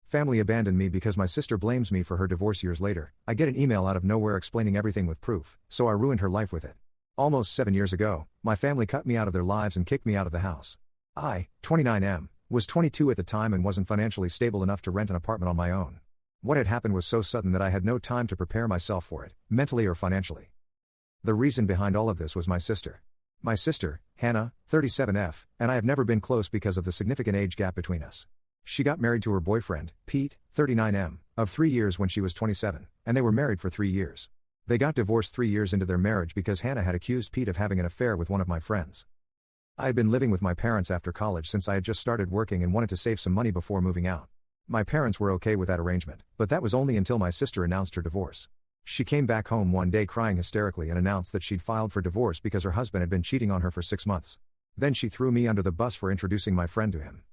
Family abandoned me because my sister blames me for her divorce years later. I get an email out of nowhere explaining everything with proof, so I ruined her life with it. Almost 7 years ago, my family cut me out of their lives and kicked me out of the house. I, 29M, was 22 at the time and wasn't financially stable enough to rent an apartment on my own. What had happened was so sudden that I had no time to prepare myself for it, mentally or financially. The reason behind all of this was my sister. My sister, Hannah, 37F, and I have never been close because of the significant age gap between us. She got married to her boyfriend, Pete, 39M, of 3 years when she was 27, and they were married for 3 years. They got divorced 3 years into their marriage because Hannah had accused Pete of having an affair with one of my friends. I had been living with my parents after college since I had just started working and wanted to save some money before moving out. My parents were okay with that arrangement, but that was only until my sister announced her divorce. She came back home one day crying hysterically and announced that she'd filed for divorce because her husband had been cheating on her for 6 months. Then she threw me under the bus for introducing my friend to him.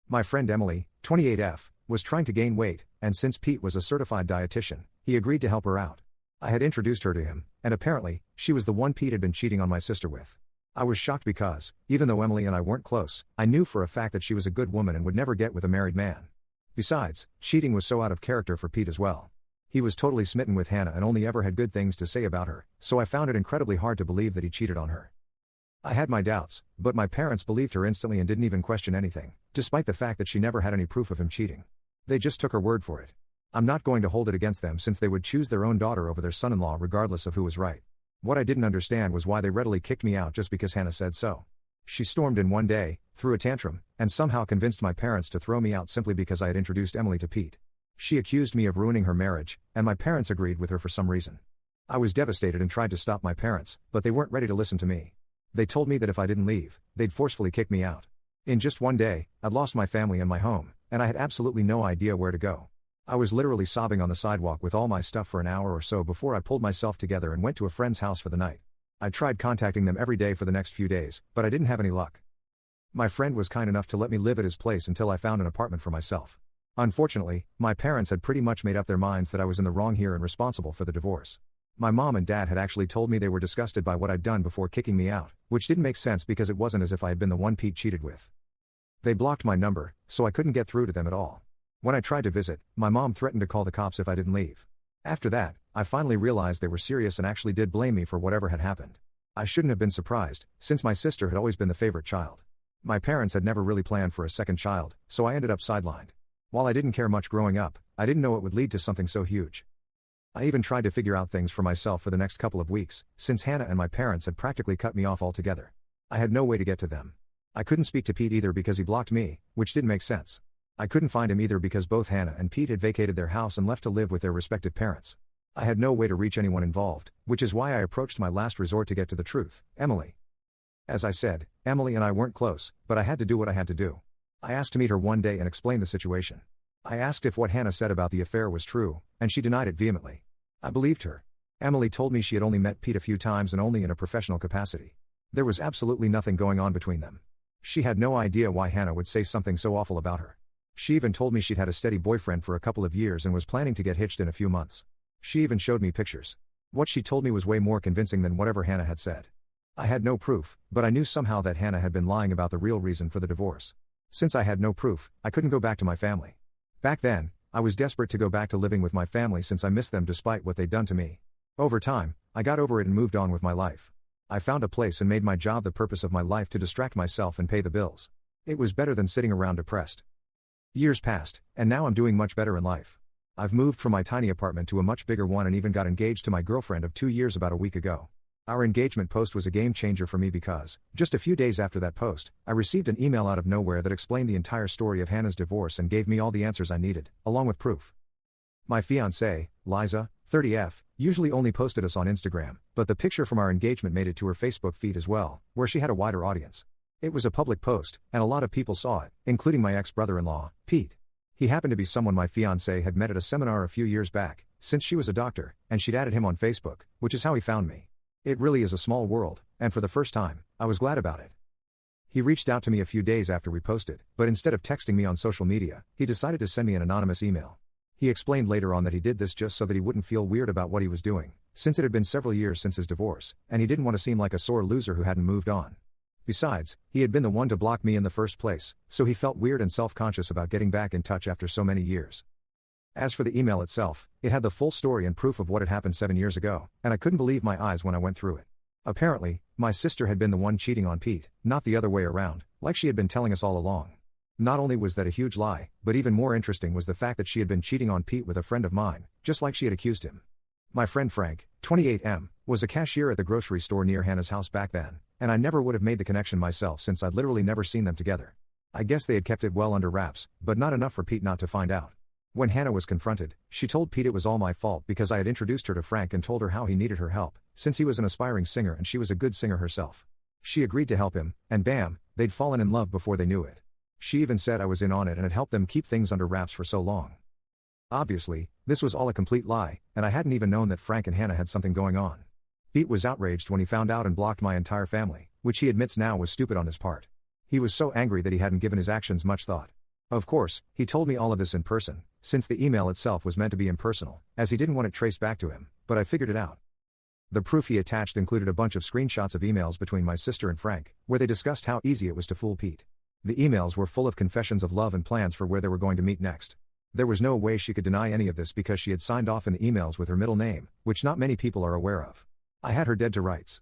My friend Emily, 28F, was trying to gain weight, and since Pete was a certified dietitian, he agreed to help her out. I had introduced her to him, and apparently, she was the one Pete had been cheating on my sister with. I was shocked because, even though Emily and I weren't close, I knew for a fact that she was a good woman and would never get with a married man. Besides, cheating was so out of character for Pete as well. He was totally smitten with Hannah and only ever had good things to say about her, so I found it incredibly hard to believe that he cheated on her. I had my doubts, but my parents believed her instantly and didn't even question anything, despite the fact that she never had any proof of him cheating. They just took her word for it. I'm not going to hold it against them since they would choose their own daughter over their son-in-law regardless of who was right. What I didn't understand was why they readily kicked me out just because Hannah said so. She stormed in one day, threw a tantrum, and somehow convinced my parents to throw me out simply because I had introduced Emily to Pete. She accused me of ruining her marriage, and my parents agreed with her for some reason. I was devastated and tried to stop my parents, but they weren't ready to listen to me. They told me that if I didn't leave, they'd forcefully kick me out. In just one day, I'd lost my family and my home, and I had absolutely no idea where to go. I was literally sobbing on the sidewalk with all my stuff for an hour or so before I pulled myself together and went to a friend's house for the night. I tried contacting them every day for the next few days, but I didn't have any luck. My friend was kind enough to let me live at his place until I found an apartment for myself. Unfortunately, my parents had pretty much made up their minds that I was in the wrong here and responsible for the divorce. My mom and dad had actually told me they were disgusted by what I'd done before kicking me out, which didn't make sense because it wasn't as if I had been the one Pete cheated with. They blocked my number, so I couldn't get through to them at all. When I tried to visit, my mom threatened to call the cops if I didn't leave. After that, I finally realized they were serious and actually did blame me for whatever had happened. I shouldn't have been surprised, since my sister had always been the favorite child. My parents had never really planned for a second child, so I ended up sidelined. While I didn't care much growing up, I didn't know it would lead to something so huge. I even tried to figure out things for myself for the next couple of weeks, since Hannah and my parents had practically cut me off altogether. I had no way to get to them. I couldn't speak to Pete either because he blocked me, which didn't make sense. I couldn't find him either because both Hannah and Pete had vacated their house and left to live with their respective parents. I had no way to reach anyone involved, which is why I approached my last resort to get to the truth, Emily. As I said, Emily and I weren't close, but I had to do what I had to do. I asked to meet her one day and explain the situation. I asked if what Hannah said about the affair was true, and she denied it vehemently. I believed her. Emily told me she had only met Pete a few times and only in a professional capacity. There was absolutely nothing going on between them. She had no idea why Hannah would say something so awful about her. She even told me she'd had a steady boyfriend for a couple of years and was planning to get hitched in a few months. She even showed me pictures. What she told me was way more convincing than whatever Hannah had said. I had no proof, but I knew somehow that Hannah had been lying about the real reason for the divorce. Since I had no proof, I couldn't go back to my family. Back then, I was desperate to go back to living with my family since I missed them despite what they'd done to me. Over time, I got over it and moved on with my life. I found a place and made my job the purpose of my life to distract myself and pay the bills. It was better than sitting around depressed. Years passed, and now I'm doing much better in life. I've moved from my tiny apartment to a much bigger one and even got engaged to my girlfriend of 2 years about a week ago. Our engagement post was a game changer for me because, just a few days after that post, I received an email out of nowhere that explained the entire story of Hannah's divorce and gave me all the answers I needed, along with proof. My fiancée, Liza, 30F, usually only posted us on Instagram, but the picture from our engagement made it to her Facebook feed as well, where she had a wider audience. It was a public post, and a lot of people saw it, including my ex-brother-in-law, Pete. He happened to be someone my fiancée had met at a seminar a few years back, since she was a doctor, and she'd added him on Facebook, which is how he found me. It really is a small world, and for the first time, I was glad about it. He reached out to me a few days after we posted, but instead of texting me on social media, he decided to send me an anonymous email. He explained later on that he did this just so that he wouldn't feel weird about what he was doing, since it had been several years since his divorce, and he didn't want to seem like a sore loser who hadn't moved on. Besides, he had been the one to block me in the first place, so he felt weird and self-conscious about getting back in touch after so many years. As for the email itself, it had the full story and proof of what had happened 7 years ago, and I couldn't believe my eyes when I went through it. Apparently, my sister had been the one cheating on Pete, not the other way around, like she had been telling us all along. Not only was that a huge lie, but even more interesting was the fact that she had been cheating on Pete with a friend of mine, just like she had accused him. My friend Frank, 28M, was a cashier at the grocery store near Hannah's house back then, and I never would have made the connection myself since I'd literally never seen them together. I guess they had kept it well under wraps, but not enough for Pete not to find out. When Hannah was confronted, she told Pete it was all my fault because I had introduced her to Frank and told her how he needed her help, since he was an aspiring singer and she was a good singer herself. She agreed to help him, and bam, they'd fallen in love before they knew it. She even said I was in on it and had helped them keep things under wraps for so long. Obviously, this was all a complete lie, and I hadn't even known that Frank and Hannah had something going on. Pete was outraged when he found out and blocked my entire family, which he admits now was stupid on his part. He was so angry that he hadn't given his actions much thought. Of course, he told me all of this in person, since the email itself was meant to be impersonal, as he didn't want it traced back to him, but I figured it out. The proof he attached included a bunch of screenshots of emails between my sister and Frank, where they discussed how easy it was to fool Pete. The emails were full of confessions of love and plans for where they were going to meet next. There was no way she could deny any of this because she had signed off in the emails with her middle name, which not many people are aware of. I had her dead to rights.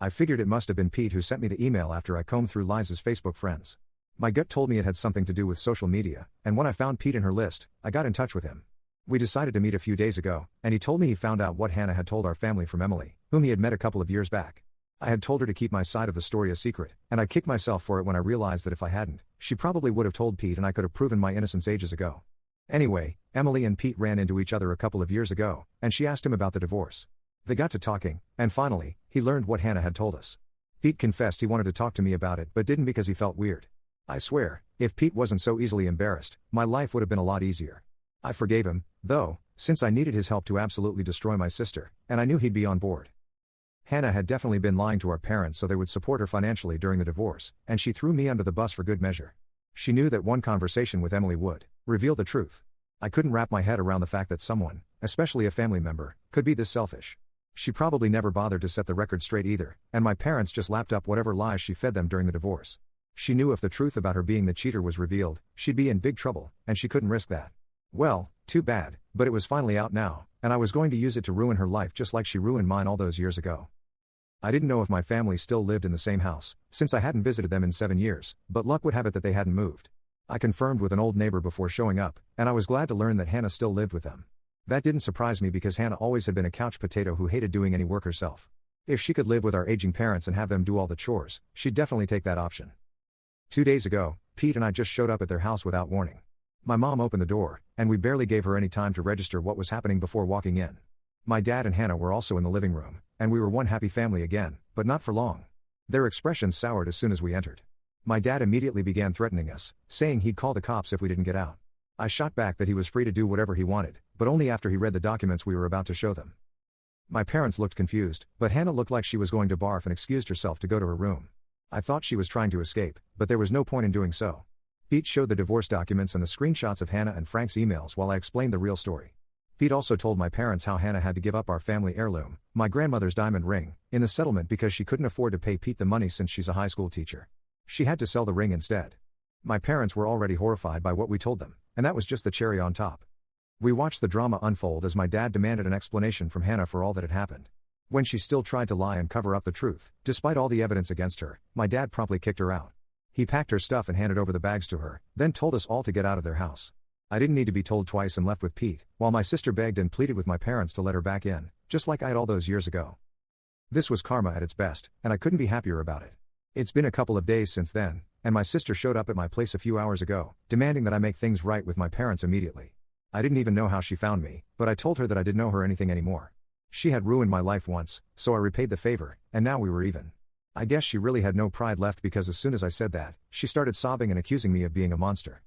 I figured it must have been Pete who sent me the email after I combed through Liza's Facebook friends. My gut told me it had something to do with social media, and when I found Pete in her list, I got in touch with him. We decided to meet a few days ago, and he told me he found out what Hannah had told our family from Emily, whom he had met a couple of years back. I had told her to keep my side of the story a secret, and I kicked myself for it when I realized that if I hadn't, she probably would have told Pete and I could have proven my innocence ages ago. Anyway, Emily and Pete ran into each other a couple of years ago, and she asked him about the divorce. They got to talking, and finally, he learned what Hannah had told us. Pete confessed he wanted to talk to me about it but didn't because he felt weird. I swear, if Pete wasn't so easily embarrassed, my life would have been a lot easier. I forgave him, though, since I needed his help to absolutely destroy my sister, and I knew he'd be on board. Hannah had definitely been lying to our parents so they would support her financially during the divorce, and she threw me under the bus for good measure. She knew that one conversation with Emily would reveal the truth. I couldn't wrap my head around the fact that someone, especially a family member, could be this selfish. She probably never bothered to set the record straight either, and my parents just lapped up whatever lies she fed them during the divorce. She knew if the truth about her being the cheater was revealed, she'd be in big trouble, and she couldn't risk that. Well, too bad, but it was finally out now, and I was going to use it to ruin her life just like she ruined mine all those years ago. I didn't know if my family still lived in the same house, since I hadn't visited them in 7 years, but luck would have it that they hadn't moved. I confirmed with an old neighbor before showing up, and I was glad to learn that Hannah still lived with them. That didn't surprise me because Hannah always had been a couch potato who hated doing any work herself. If she could live with our aging parents and have them do all the chores, she'd definitely take that option. 2 days ago, Pete and I just showed up at their house without warning. My mom opened the door, and we barely gave her any time to register what was happening before walking in. My dad and Hannah were also in the living room, and we were one happy family again, but not for long. Their expressions soured as soon as we entered. My dad immediately began threatening us, saying he'd call the cops if we didn't get out. I shot back that he was free to do whatever he wanted, but only after he read the documents we were about to show them. My parents looked confused, but Hannah looked like she was going to barf and excused herself to go to her room. I thought she was trying to escape, but there was no point in doing so. Pete showed the divorce documents and the screenshots of Hannah and Frank's emails while I explained the real story. Pete also told my parents how Hannah had to give up our family heirloom, my grandmother's diamond ring, in the settlement because she couldn't afford to pay Pete the money since she's a high school teacher. She had to sell the ring instead. My parents were already horrified by what we told them, and that was just the cherry on top. We watched the drama unfold as my dad demanded an explanation from Hannah for all that had happened. When she still tried to lie and cover up the truth, despite all the evidence against her, my dad promptly kicked her out. He packed her stuff and handed over the bags to her, then told us all to get out of their house. I didn't need to be told twice and left with Pete, while my sister begged and pleaded with my parents to let her back in, just like I had all those years ago. This was karma at its best, and I couldn't be happier about it. It's been a couple of days since then, and my sister showed up at my place a few hours ago, demanding that I make things right with my parents immediately. I didn't even know how she found me, but I told her that I didn't owe her anything anymore. She had ruined my life once, so I repaid the favor, and now we were even. I guess she really had no pride left because as soon as I said that, she started sobbing and accusing me of being a monster.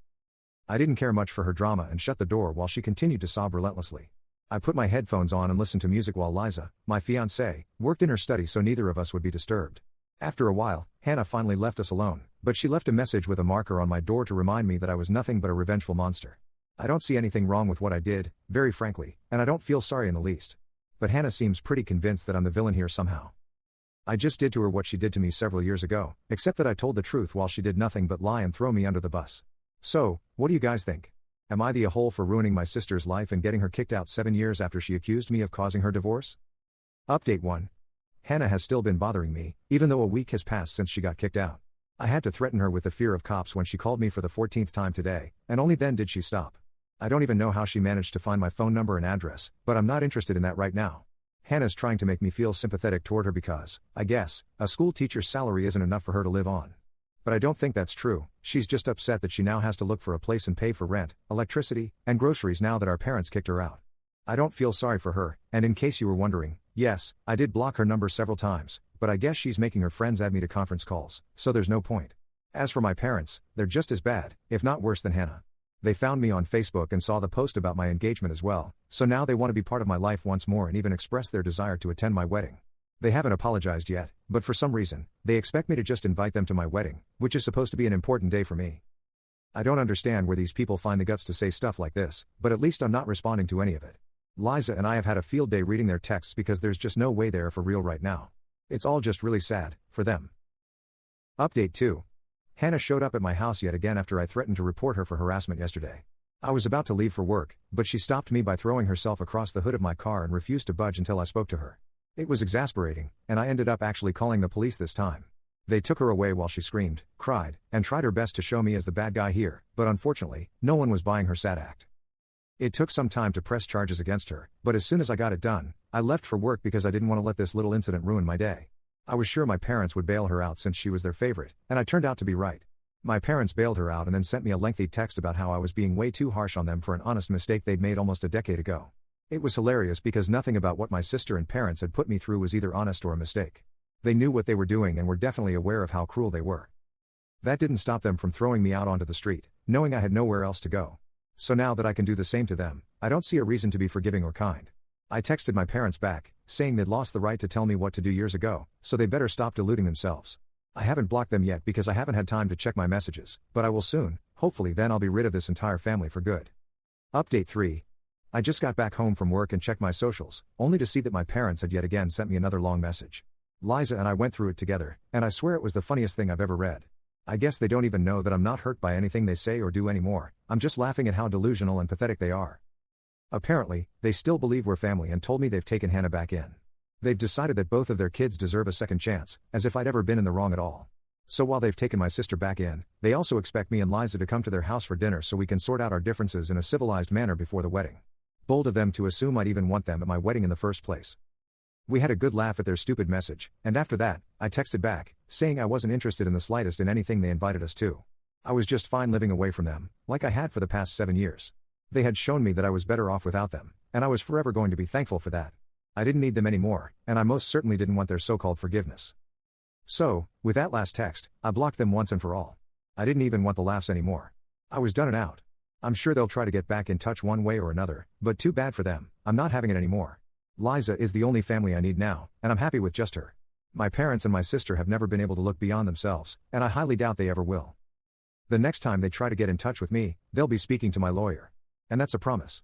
I didn't care much for her drama and shut the door while she continued to sob relentlessly. I put my headphones on and listened to music while Liza, my fiancée, worked in her study so neither of us would be disturbed. After a while, Hannah finally left us alone, but she left a message with a marker on my door to remind me that I was nothing but a revengeful monster. I don't see anything wrong with what I did, very frankly, and I don't feel sorry in the least. But Hannah seems pretty convinced that I'm the villain here somehow. I just did to her what she did to me several years ago, except that I told the truth while she did nothing but lie and throw me under the bus. So, what do you guys think? Am I the a-hole for ruining my sister's life and getting her kicked out 7 years after she accused me of causing her divorce? Update 1. Hannah has still been bothering me, even though a week has passed since she got kicked out. I had to threaten her with the fear of cops when she called me for the 14th time today, and only then did she stop. I don't even know how she managed to find my phone number and address, but I'm not interested in that right now. Hannah's trying to make me feel sympathetic toward her because, I guess, a school teacher's salary isn't enough for her to live on. But I don't think that's true. She's just upset that she now has to look for a place and pay for rent, electricity, and groceries now that our parents kicked her out. I don't feel sorry for her, and in case you were wondering, yes, I did block her number several times, but I guess she's making her friends add me to conference calls, so there's no point. As for my parents, they're just as bad, if not worse than Hannah. They found me on Facebook and saw the post about my engagement as well, so now they want to be part of my life once more and even express their desire to attend my wedding. They haven't apologized yet, but for some reason, they expect me to just invite them to my wedding, which is supposed to be an important day for me. I don't understand where these people find the guts to say stuff like this, but at least I'm not responding to any of it. Liza and I have had a field day reading their texts because there's just no way they're for real right now. It's all just really sad, for them. Update 2. Hannah showed up at my house yet again after I threatened to report her for harassment yesterday. I was about to leave for work, but she stopped me by throwing herself across the hood of my car and refused to budge until I spoke to her. It was exasperating, and I ended up actually calling the police this time. They took her away while she screamed, cried, and tried her best to show me as the bad guy here, but unfortunately, no one was buying her sad act. It took some time to press charges against her, but as soon as I got it done, I left for work because I didn't want to let this little incident ruin my day. I was sure my parents would bail her out since she was their favorite, and I turned out to be right. My parents bailed her out and then sent me a lengthy text about how I was being way too harsh on them for an honest mistake they'd made almost a decade ago. It was hilarious because nothing about what my sister and parents had put me through was either honest or a mistake. They knew what they were doing and were definitely aware of how cruel they were. That didn't stop them from throwing me out onto the street, knowing I had nowhere else to go. So now that I can do the same to them, I don't see a reason to be forgiving or kind. I texted my parents back, saying they'd lost the right to tell me what to do years ago, so they better stop deluding themselves. I haven't blocked them yet because I haven't had time to check my messages, but I will soon. Hopefully then I'll be rid of this entire family for good. Update 3. I just got back home from work and checked my socials, only to see that my parents had yet again sent me another long message. Liza and I went through it together, and I swear it was the funniest thing I've ever read. I guess they don't even know that I'm not hurt by anything they say or do anymore. I'm just laughing at how delusional and pathetic they are. Apparently, they still believe we're family and told me they've taken Hannah back in. They've decided that both of their kids deserve a second chance, as if I'd ever been in the wrong at all. So while they've taken my sister back in, they also expect me and Liza to come to their house for dinner so we can sort out our differences in a civilized manner before the wedding. Bold of them to assume I'd even want them at my wedding in the first place. We had a good laugh at their stupid message, and after that, I texted back, saying I wasn't interested in the slightest in anything they invited us to. I was just fine living away from them, like I had for the past 7 years. They had shown me that I was better off without them, and I was forever going to be thankful for that. I didn't need them anymore, and I most certainly didn't want their so-called forgiveness. So, with that last text, I blocked them once and for all. I didn't even want the laughs anymore. I was done and out. I'm sure they'll try to get back in touch one way or another, but too bad for them. I'm not having it anymore. Liza is the only family I need now, and I'm happy with just her. My parents and my sister have never been able to look beyond themselves, and I highly doubt they ever will. The next time they try to get in touch with me, they'll be speaking to my lawyer. And that's a promise.